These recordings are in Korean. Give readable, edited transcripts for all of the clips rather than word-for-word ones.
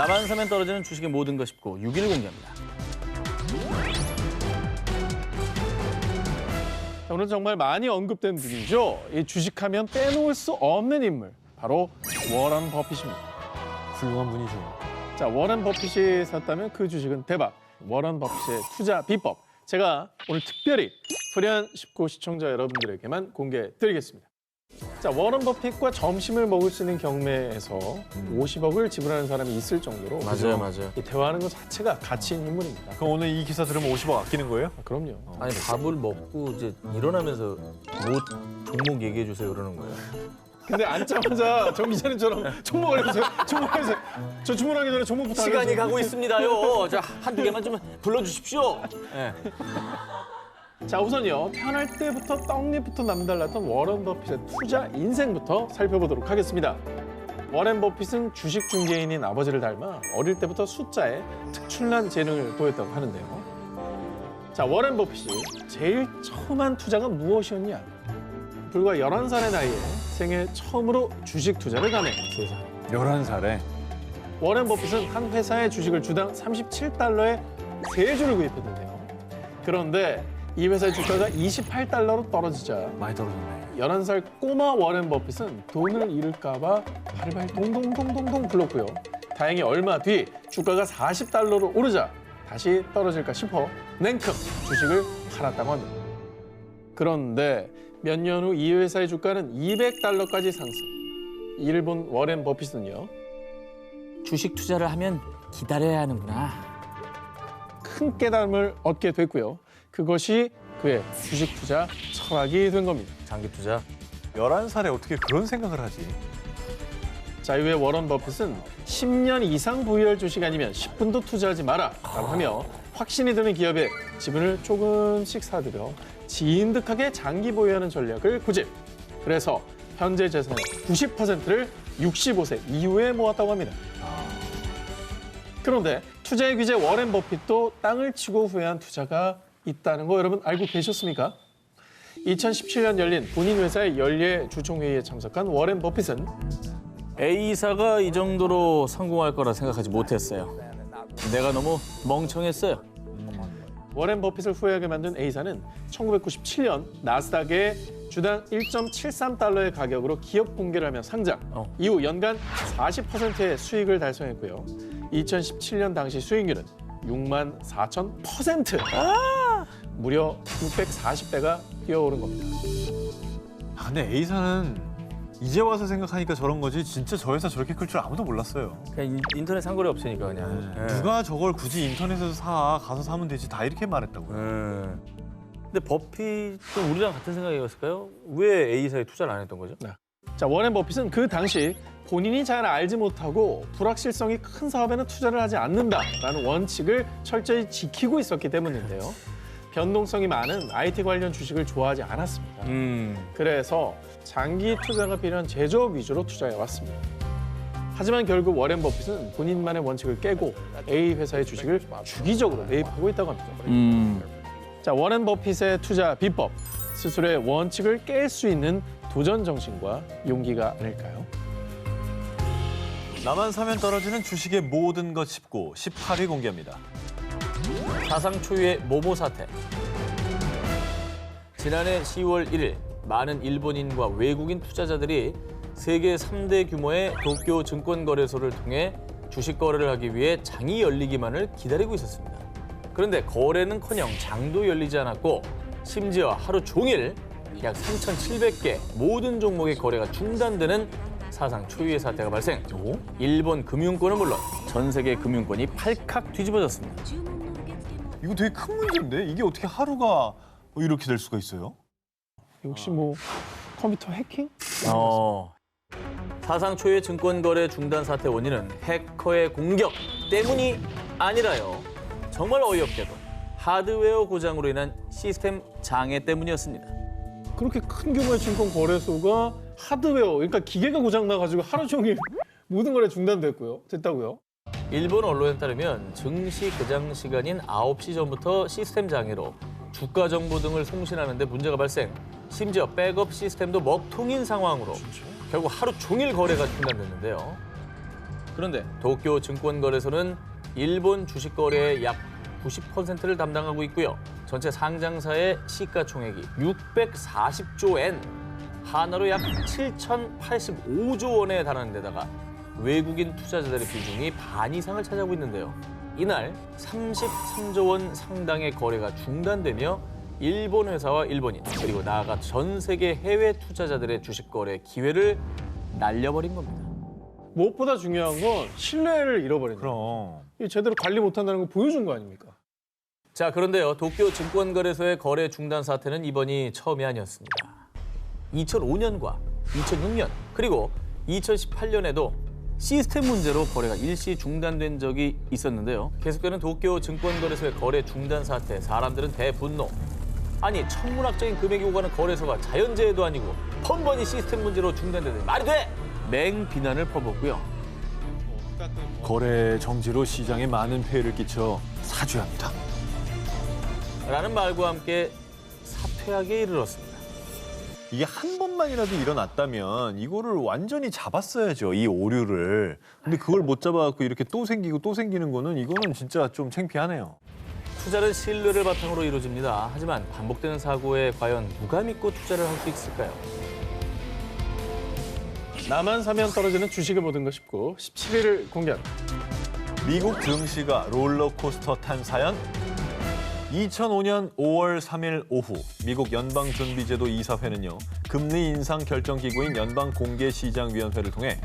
나만 사면 떨어지는 주식의 모든 것 짚고 6일 공개합니다. 오늘 정말 많이 언급된 분이죠. 이 주식하면 빼놓을 수 없는 인물, 바로 워런 버핏입니다. 훌륭한 분이죠. 자, 워런 버핏이 샀다면 그 주식은 대박. 워런 버핏의 투자 비법. 제가 오늘 특별히 프리한 19 시청자 여러분들에게만 공개드리겠습니다. 자, 워런 버핏과 점심을 먹을 수 있는 경매에서 50억을 지불하는 사람이 있을 정도로 맞아요, 맞아요. 이 대화하는 것 자체가 가치 있는 인물입니다. 그럼 오늘 이 기사 들으면 50억 아끼는 거예요? 그럼요. 아니 밥을 먹고 이제 일어나면서 뭐 종목 얘기해 주세요 그러는 거예요. 근데 앉자마자 정 기자님처럼 종목 알려주세요. 종목 알려주세요. 저 주문하기 전에 종목부터 시간이 알려주세요. 가고 있습니다요. 자, 한두 개만 좀 불러주십시오. 네. 자, 우선요. 태어날 때부터 떡잎부터 남달랐던 워런 버핏의 투자 인생부터 살펴보도록 하겠습니다. 워런 버핏은 주식 중개인인 아버지를 닮아 어릴 때부터 숫자에 특출난 재능을 보였다고 하는데요. 자, 워런 버핏이 제일 처음 한 투자가 무엇이었냐? 불과 11살의 나이에 생애 처음으로 주식 투자를 감해. 세상. 11살에? 워런 버핏은 한 회사의 주식을 주당 37달러에 3주를 구입했는데요. 그런데 이 회사의 주가가 28달러로 떨어지자 많이 떨어졌네. 11살 꼬마 워런 버핏은 돈을 잃을까 봐 발발 동동동동동 굴렀고요. 다행히 얼마 뒤 주가가 40달러로 오르자 다시 떨어질까 싶어 냉큼 주식을 팔았다고 합니다. 그런데 몇 년 후 이 회사의 주가는 200달러까지 상승. 이를 본 워런 버핏은요. 주식 투자를 하면 기다려야 하는구나. 큰 깨달음을 얻게 됐고요. 그것이 그의 주식 투자 철학이 된 겁니다. 장기 투자. 11살에 어떻게 그런 생각을 하지? 자, 이후에 워런 버핏은 10년 이상 보유할 주식 아니면 10분도 투자하지 마라 라고 하며 확신이 드는 기업에 지분을 조금씩 사들여 진득하게 장기 보유하는 전략을 고집. 그래서 현재 재산의 90%를 65세 이후에 모았다고 합니다. 그런데 투자의 귀재 워런 버핏도 땅을 치고 후회한 투자가 있다는 거 여러분 알고 계셨습니까? 2017년 열린 본인 회사의 연례 주총회의에 참석한 워런 버핏은 A사가 이 정도로 성공할 거라 생각하지 못했어요. 내가 너무 멍청했어요. 워런 버핏을 후회하게 만든 A사는 1997년 나스닥에 주당 1.73달러의 가격으로 기업 공개를 하며 상장. 이후 연간 40%의 수익을 달성했고요. 2017년 당시 수익률은 64,000%. 무려 640배가 뛰어오른 겁니다. 아, 근데 A사는 이제 와서 생각하니까 저런 거지 진짜 저 회사 저렇게 클 줄 아무도 몰랐어요. 그냥 인터넷 상거래 없으니까 그냥. 예. 누가 저걸 굳이 인터넷에서 가서 사면 되지 다 이렇게 말했다고요. 근데 버핏도 우리랑 같은 생각이었을까요? 왜 A사에 투자를 안 했던 거죠? 자, 워런 버핏은 그 당시 본인이 잘 알지 못하고 불확실성이 큰 사업에는 투자를 하지 않는다라는 원칙을 철저히 지키고 있었기 때문인데요. 변동성이 많은 IT 관련 주식을 좋아하지 않았습니다. 그래서 장기 투자가 필요한 제조업 위주로 투자해 왔습니다. 하지만 결국 워런 버핏은 본인만의 원칙을 깨고 A 회사의 주식을 주기적으로 매입하고 있다고 합니다. 자, 워런 버핏의 투자 비법, 스스로의 원칙을 깰 수 있는 도전 정신과 용기가 아닐까요? 나만 사면 떨어지는 주식의 모든 것 짚고 18위 공개합니다. 사상 초유의 모모 사태. 지난해 10월 1일 많은 일본인과 외국인 투자자들이 세계 3대 규모의 도쿄 증권거래소를 통해 주식 거래를 하기 위해 장이 열리기만을 기다리고 있었습니다. 그런데 거래는커녕 장도 열리지 않았고 심지어 하루 종일 약 3,700개 모든 종목의 거래가 중단되는 사상 초유의 사태가 발생. 일본 금융권은 물론 전 세계 금융권이 팔칵 뒤집어졌습니다. 이거 되게 큰 문제인데 이게 어떻게 하루가 이렇게 될 수가 있어요? 혹시 뭐 컴퓨터 해킹? 사상 초유의 증권거래 중단 사태 원인은 해커의 공격 때문이 아니라요. 정말 어이없게도 하드웨어 고장으로 인한 시스템 장애 때문이었습니다. 그렇게 큰 규모의 증권 거래소가 하드웨어, 그러니까 기계가 고장 나가지고 하루 종일 모든 거래 됐다고요? 일본 언론에 따르면 증시 개장 시간인 9시 전부터 시스템 장애로 주가 정보 등을 송신하는 데 문제가 발생. 심지어 백업 시스템도 먹통인 상황으로 결국 하루 종일 거래가 중단됐는데요. 그런데 도쿄 증권거래소는 일본 주식 거래의 약 90%를 담당하고 있고요. 전체 상장사의 시가총액이 640조 엔, 하나로 약 7,085조 원에 달하는 데다가 외국인 투자자들의 비중이 반 이상을 차지하고 있는데요. 이날 33조 원 상당의 거래가 중단되며 일본 회사와 일본인, 그리고 나아가 전 세계 해외 투자자들의 주식 거래 기회를 날려버린 겁니다. 무엇보다 중요한 건 신뢰를 잃어버린 거예요. 그럼. 제대로 관리 못한다는 걸 보여준 거 아닙니까? 자, 그런데요. 도쿄 증권거래소의 거래 중단 사태는 이번이 처음이 아니었습니다. 2005년과 2006년, 그리고 2018년에도 시스템 문제로 거래가 일시 중단된 적이 있었는데요. 계속되는 도쿄 증권거래소의 거래 중단 사태, 사람들은 대분노. 아니, 천문학적인 금액이 오가는 거래소가 자연재해도 아니고 번번이 시스템 문제로 중단되는 말이 돼! 맹비난을 퍼붓고요. 거래 정지로 시장에 많은 폐해를 끼쳐 사죄합니다. 라는 말과 함께 사퇴하기에 이르렀습니다. 이게 한 번만이라도 일어났다면 이거를 완전히 잡았어야죠, 이 오류를. 근데 그걸 못 잡아갖고 이렇게 또 생기고 또 생기는 거는 이거는 진짜 좀 창피하네요. 투자는 신뢰를 바탕으로 이루어집니다. 하지만 반복되는 사고에 과연 누가 믿고 투자를 할 수 있을까요? 나만 사면 떨어지는 주식을 모든 것 싶고 17일을 공개합니다. 미국 증시가 롤러코스터 탄 사연? 2005년 5월 3일 오후 미국 연방준비제도 이사회는요, 금리 인상 결정기구인 연방공개시장위원회를 통해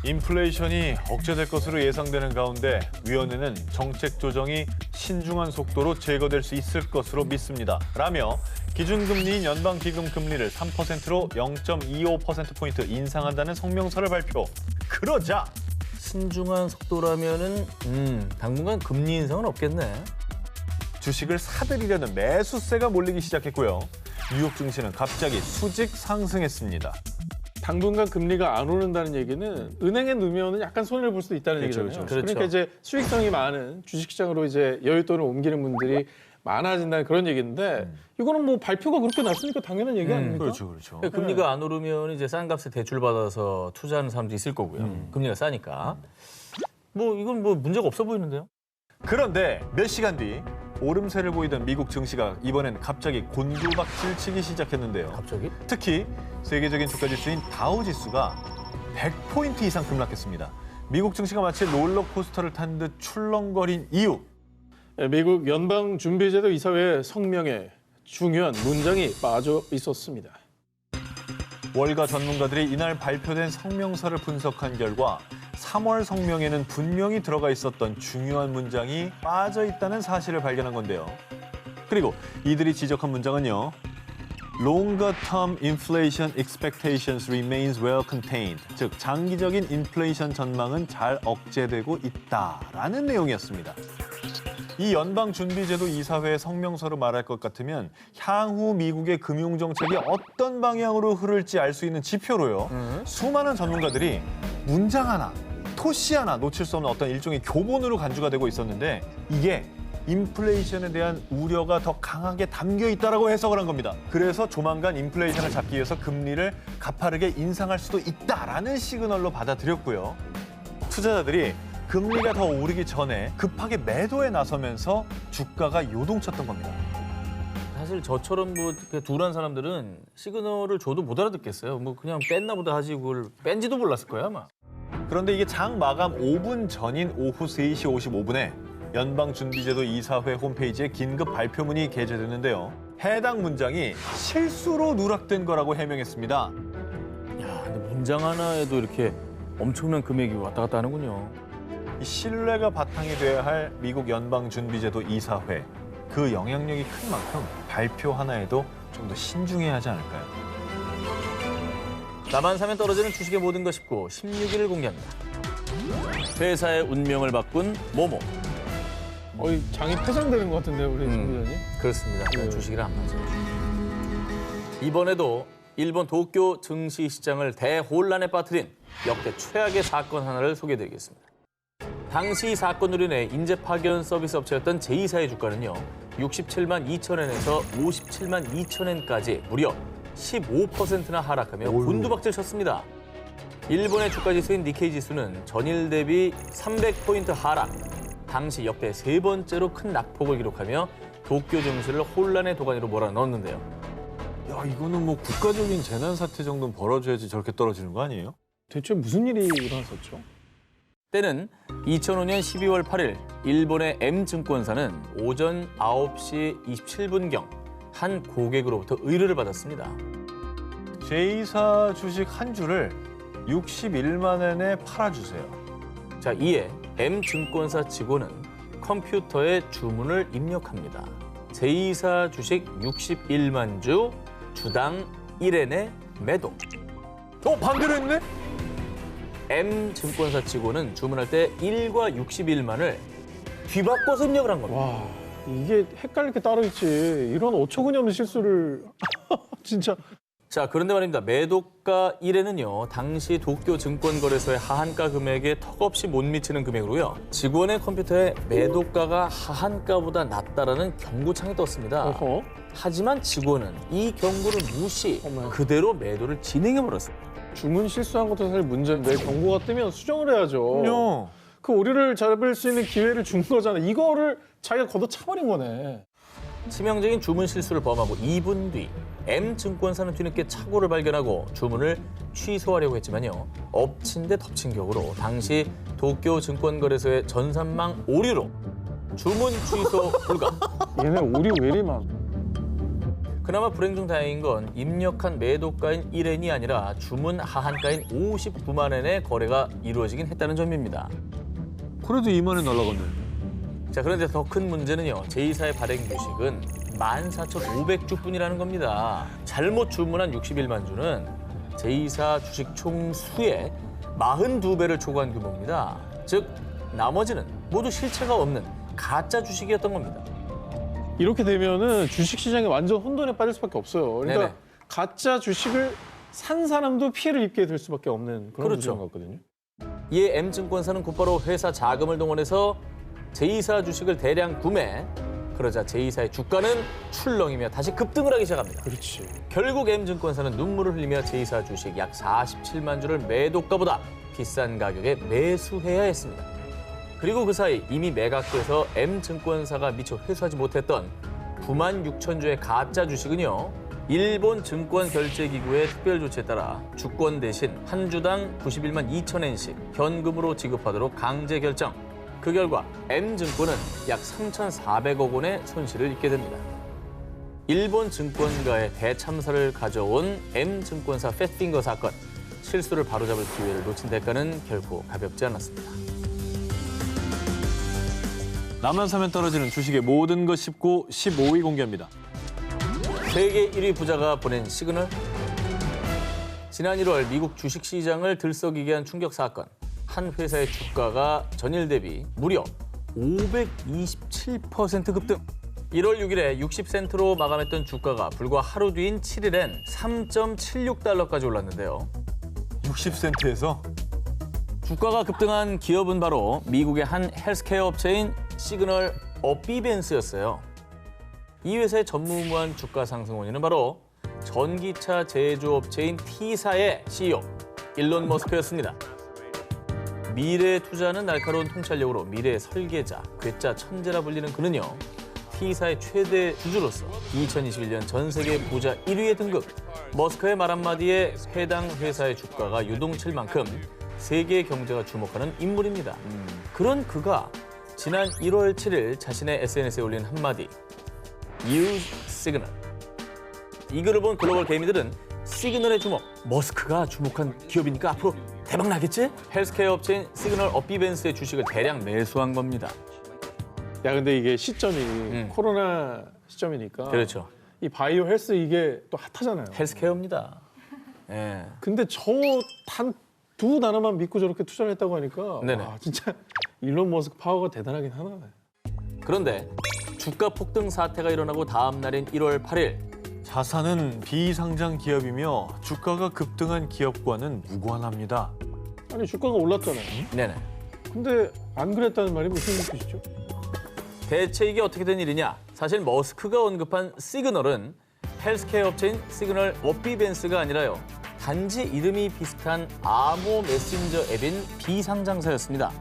인플레이션이 억제될 것으로 예상되는 가운데 위원회는 정책 조정이 신중한 속도로 제거될 수 있을 것으로 믿습니다. 라며 기준금리인 연방기금 금리를 3%로 0.25%포인트 인상한다는 성명서를 발표. 그러자 신중한 속도라면은 당분간 금리 인상은 없겠네. 주식을 사들이려는 매수세가 몰리기 시작했고요. 뉴욕 증시는 갑자기 수직 상승했습니다. 당분간 금리가 안 오른다는 얘기는 은행에 넣으면 약간 손해를 볼 수도 있다는 그렇죠, 얘기잖아요. 그렇죠. 그러니까 이제 수익성이 많은 주식시장으로 이제 여윳돈을 옮기는 분들이 많아진다는 그런 얘기인데 이거는 뭐 발표가 그렇게 났으니까 당연한 얘기 아닙니까? 그렇죠, 그렇죠. 금리가 안 오르면 이제 싼 값에 대출 받아서 투자하는 사람도 있을 거고요. 금리가 싸니까. 뭐 이건 뭐 문제가 없어 보이는데요. 그런데 몇 시간 뒤 오름세를 보이던 미국 증시가 이번엔 갑자기 곤두박질치기 시작했는데요. 갑자기? 특히 세계적인 주가지수인 다우지수가 100포인트 이상 급락했습니다. 미국 증시가 마치 롤러코스터를 탄 듯 출렁거린 이유. 미국 연방준비제도 이사회의 성명에 중요한 문장이 빠져 있었습니다. 월가 전문가들이 이날 발표된 성명서를 분석한 결과 3월 성명에는 분명히 들어가 있었던 중요한 문장이 빠져 있다는 사실을 발견한 건데요. 그리고 이들이 지적한 문장은요. Longer term inflation expectations remains well contained. 즉, 장기적인 인플레이션 전망은 잘 억제되고 있다라는 내용이었습니다. 이 연방준비제도 이사회의 성명서로 말할 것 같으면 향후 미국의 금융정책이 어떤 방향으로 흐를지 알 수 있는 지표로요. 수많은 전문가들이 문장 하나, 토시 하나 놓칠 수 없는 어떤 일종의 교본으로 간주가 되고 있었는데 이게 인플레이션에 대한 우려가 더 강하게 담겨 있다라고 해석을 한 겁니다. 그래서 조만간 인플레이션을 잡기 위해서 금리를 가파르게 인상할 수도 있다라는 시그널로 받아들였고요. 투자자들이 금리가 더 오르기 전에 급하게 매도에 나서면서 주가가 요동쳤던 겁니다. 사실 저처럼 뭐 이렇게 둔한 사람들은 시그널을 줘도 못 알아듣겠어요. 뭐 그냥 뺐나 보다 하지 그걸 뺀지도 몰랐을 거야 아마. 그런데 이게 장 마감 5분 전인 오후 3시 55분에 연방준비제도 이사회 홈페이지에 긴급 발표문이 게재됐는데요. 해당 문장이 실수로 누락된 거라고 해명했습니다. 야, 근데 문장 하나에도 이렇게 엄청난 금액이 왔다 갔다 하는군요. 이 신뢰가 바탕이 돼야 할 미국 연방준비제도 이사회. 그 영향력이 큰 만큼 발표 하나에도 좀 더 신중해야 하지 않을까요? 나만 사면 떨어지는 주식의 모든 것 싶고 16일을 공개합니다. 회사의 운명을 바꾼 모모. 장이 폐장되는 것 같은데요, 우리 정 기자님? 그렇습니다. 네. 주식이랑 안 맞아요. 이번에도 일본 도쿄 증시 시장을 대혼란에 빠뜨린 역대 최악의 사건 하나를 소개해드리겠습니다. 당시 이 사건으로 인해 인재 파견 서비스 업체였던 제2사의 주가는요. 67만 2천엔에서 57만 2천엔까지 무려 15%나 하락하며 곤두박질 쳤습니다. 일본의 주가 지수인 니케이 지수는 전일 대비 300포인트 하락, 당시 역대 세 번째로 큰 낙폭을 기록하며 도쿄 증시를 혼란의 도가니로 몰아넣었는데요. 야, 이거는 뭐 국가적인 재난 사태 정도는 벌어져야지 저렇게 떨어지는 거 아니에요? 대체 무슨 일이 일어났었죠? 때는 2005년 12월 8일 일본의 M증권사는 오전 9시 27분경 한 고객으로부터 의뢰를 받았습니다. 제2사 주식 한 주를 61만 엔에 팔아주세요. 자, 이에 M증권사 직원은 컴퓨터에 주문을 입력합니다. 제2사 주식 61만 주, 주당 1엔의 매도. 반대로 했네? M증권사 직원은 주문할 때 1과 61만을 뒤바꿔서 입력을 한 겁니다. 와, 이게 헷갈릴 게 따로 있지. 이런 어처구니없는 실수를 진짜. 자, 그런데 말입니다. 매도가 1에는요, 당시 도쿄 증권거래소의 하한가 금액에 턱없이 못 미치는 금액으로요. 직원의 컴퓨터에 매도가가 하한가보다 낮다라는 경고창이 떴습니다. 어허. 하지만 직원은 이 경고를 무시, 어머. 그대로 매도를 진행해버렸습니다. 주문 실수한 것도 사실 문제인데 경고가 뜨면 수정을 해야죠. 그럼요. 그 오류를 잡을 수 있는 기회를 준 거잖아. 이거를 자기가 걷어차버린 거네. 치명적인 주문 실수를 범하고 2분 뒤 M증권사는 뒤늦게 착오를 발견하고 주문을 취소하려고 했지만요. 엎친 데 덮친 격으로 당시 도쿄 증권거래소의 전산망 오류로 주문 취소 불가. 얘네 오류 왜 이리 많아? 그나마 불행 중 다행인 건 입력한 매도가인 1엔이 아니라 주문 하한가인 59만 엔의 거래가 이루어지긴 했다는 점입니다. 그래도 2만 엔 날라갔네. 자, 그런데 더 큰 문제는요. 제2사의 발행 주식은 14,500주뿐이라는 겁니다. 잘못 주문한 61만 주는 제2사 주식 총수의 42배를 초과한 규모입니다. 즉, 나머지는 모두 실체가 없는 가짜 주식이었던 겁니다. 이렇게 되면은 주식 시장이 완전 혼돈에 빠질 수밖에 없어요. 그러니까 네네. 가짜 주식을 산 사람도 피해를 입게 될 수밖에 없는 그런 그렇죠. 구조인 것 같거든요. 이에 M증권사는 곧바로 회사 자금을 동원해서 제2사 주식을 대량 구매. 그러자 제2사의 주가는 출렁이며 다시 급등을 하기 시작합니다. 그렇지. 결국 M증권사는 눈물을 흘리며 제2사 주식 약 47만 주를 매도가보다 비싼 가격에 매수해야 했습니다. 그리고 그 사이 이미 매각돼서 M증권사가 미처 회수하지 못했던 9만 6천 주의 가짜 주식은요. 일본 증권결제기구의 특별 조치에 따라 주권 대신 한 주당 91만 2천 엔씩 현금으로 지급하도록 강제 결정. 그 결과 M증권은 약 3,400억 원의 손실을 입게 됩니다. 일본 증권가의 대참사를 가져온 M증권사 팻핑거 사건. 실수를 바로잡을 기회를 놓친 대가는 결코 가볍지 않았습니다. 나만 사면 떨어지는 주식의 모든 것 짚고 15위 공개합니다. 세계 1위 부자가 보낸 시그널? 지난 1월 미국 주식시장을 들썩이게 한 충격 사건. 한 회사의 주가가 전일 대비 무려 527% 급등. 1월 6일에 60센트로 마감했던 주가가 불과 하루 뒤인 7일엔 3.76달러까지 올랐는데요. 60센트에서 주가가 급등한 기업은 바로 미국의 한 헬스케어 업체인 시그널 어비벤스였어요. 이 회사의 전무후무한 주가 상승 원인은 바로 전기차 제조업체인 T사의 CEO 일론 머스크였습니다. 미래에 투자하는 날카로운 통찰력으로 미래의 설계자, 괴짜 천재라 불리는 그는요. T사의 최대 주주로서 2021년 전 세계 부자 1위에 등극. 머스크의 말 한마디에 해당 회사의 주가가 유동칠 만큼 세계 경제가 주목하는 인물입니다. 그런 그가 지난 1월 7일 자신의 SNS에 올린 한마디. Use Signal. 이 글을 본 글로벌 개미들은 시그널의 주목, 머스크가 주목한 기업이니까 앞으로 대박 나겠지? 헬스케어 업체인 시그널 어비벤스의 주식을 대량 매수한 겁니다. 야, 근데 이게 시점이 코로나 시점이니까. 그렇죠. 이 바이오 헬스 이게 또 핫하잖아요. 헬스케어입니다. 예. 근데 저 단 두 단어만 믿고 저렇게 투자를 했다고 하니까 네네. 와, 진짜 일론 머스크 파워가 대단하긴 하네. 그런데 주가 폭등 사태가 일어나고 다음 날인 1월 8일 자산은 비상장 기업이며 주가가 급등한 기업과는 무관합니다. 아니 주가가 올랐잖아요. 네네. 근데 안 그랬다는 말이 무슨 뜻이죠? 대체 이게 어떻게 된 일이냐? 사실 머스크가 언급한 시그널은 헬스케어 업체인 시그널 어비벤스가 아니라요. 단지 이름이 비슷한 암호 메신저 앱인 비상장사였습니다.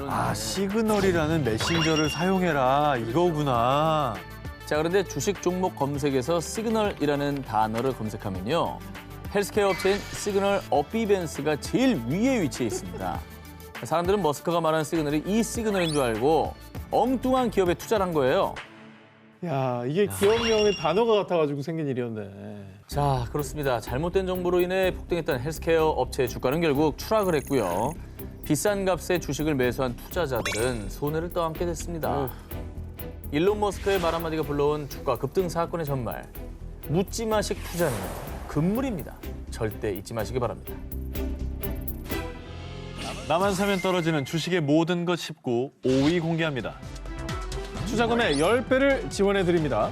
아, 시그널이라는 메신저를 사용해라 이거구나. 자, 그런데 주식 종목 검색에서 시그널이라는 단어를 검색하면요. 헬스케어 업체인 시그널 어비벤스가 제일 위에 위치해 있습니다. 사람들은 머스크가 말하는 시그널이 이 시그널인 줄 알고 엉뚱한 기업에 투자를 한 거예요. 야, 이게 기업명의 단어가 같아가지고 생긴 일이었네. 자, 그렇습니다. 잘못된 정보로 인해 폭등했던 헬스케어 업체의 주가는 결국 추락을 했고요. 비싼 값에 주식을 매수한 투자자들은 손해를 떠안게 됐습니다. 일론 머스크의 말 한마디가 불러온 주가 급등 사건의 전말. 묻지마식 투자는 금물입니다. 절대 잊지 마시기 바랍니다. 나만 사면 떨어지는 주식의 모든 것 19, 5위 공개합니다. 투자금의 10배를 지원해드립니다.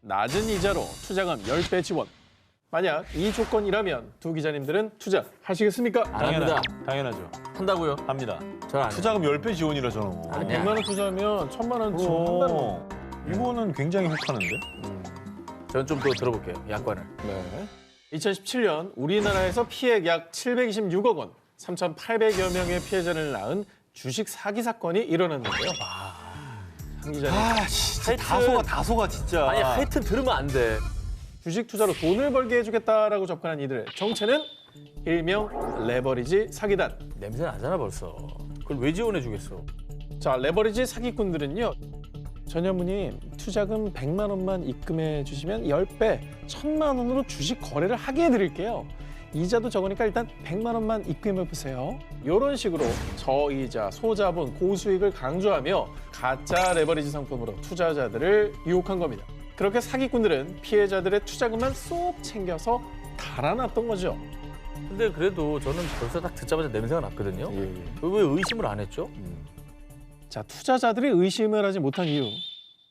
낮은 이자로 투자금 10배 지원. 만약 이 조건이라면 두 기자님들은 투자하시겠습니까? 안 합니다. 당연하죠. 한다고요? 합니다. 저는 안 해요. 투자금 10배 지원이라잖아. 아니야. 100만 원 투자하면 1000만 원 지원한다는 거. 이거는 굉장히 혹하는데? 저는 좀 더 들어볼게요. 약관을. 네. 2017년 우리나라에서 피해액 약 726억 원, 3,800여 명의 피해자를 낳은 주식 사기 사건이 일어났는데요. 한 기자님, 진짜 하여튼- 다 속아 진짜. 아니, 하여튼 들으면 안 돼. 주식 투자로 돈을 벌게 해주겠다라고 접근한 이들의 정체는 일명 레버리지 사기단. 냄새 나잖아, 벌써. 그걸 왜 지원해 주겠어? 자, 레버리지 사기꾼들은요. 전현무님, 투자금 100만 원만 입금해 주시면 10배, 1000만 원으로 주식 거래를 하게 해드릴게요. 이자도 적으니까 일단 100만 원만 입금해 보세요. 이런 식으로 저이자, 소자본, 고수익을 강조하며 가짜 레버리지 상품으로 투자자들을 유혹한 겁니다. 그렇게 사기꾼들은 피해자들의 투자금만 쏙 챙겨서 달아났던 거죠. 근데 그래도 저는 벌써 딱 듣자마자 냄새가 났거든요. 왜 의심을 안 했죠? 자, 투자자들이 의심을 하지 못한 이유.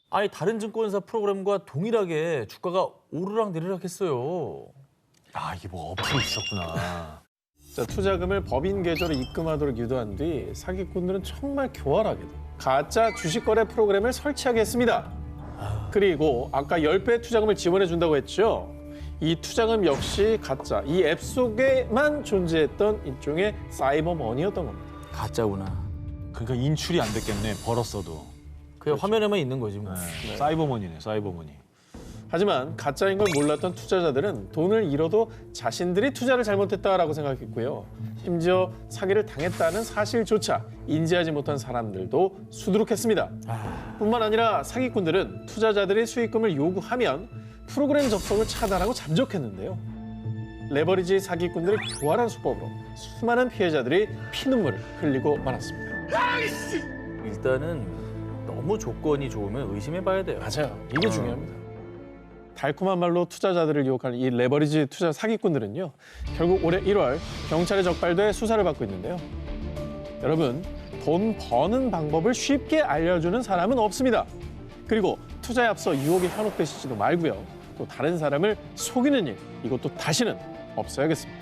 아니, 다른 증권사 프로그램과 동일하게 주가가 오르락 내리락 했어요. 아, 이게 뭐 어플이 있었구나. 자, 투자금을 법인 계좌로 입금하도록 유도한 뒤 사기꾼들은 정말 교활하게도 가짜 주식 거래 프로그램을 설치하게 했습니다. 그리고 아까 10배 투자금을 지원해 준다고 했죠. 이 투자금 역시 가짜, 이 앱 속에만 존재했던 일종의 사이버 머니였던 겁니다. 가짜구나. 그러니까 인출이 안 됐겠네, 벌었어도. 그냥 화면에만 있는 거지 뭐. 네. 사이버머니네, 사이버머니. 하지만 가짜인 걸 몰랐던 투자자들은 돈을 잃어도 자신들이 투자를 잘못했다라고 생각했고요. 심지어 사기를 당했다는 사실조차 인지하지 못한 사람들도 수두룩했습니다. 뿐만 아니라 사기꾼들은 투자자들이 수익금을 요구하면 프로그램 접속을 차단하고 잠적했는데요. 레버리지 사기꾼들의 교활한 수법으로 수많은 피해자들이 피눈물을 흘리고 말았습니다. 일단은 너무 조건이 좋으면 의심해봐야 돼요. 맞아요. 이게 중요합니다. 달콤한 말로 투자자들을 유혹하는 이 레버리지 투자 사기꾼들은요. 결국 올해 1월 경찰에 적발돼 수사를 받고 있는데요. 여러분, 돈 버는 방법을 쉽게 알려주는 사람은 없습니다. 그리고 투자에 앞서 유혹에 현혹되시지도 말고요. 또 다른 사람을 속이는 일, 이것도 다시는 없어야겠습니다.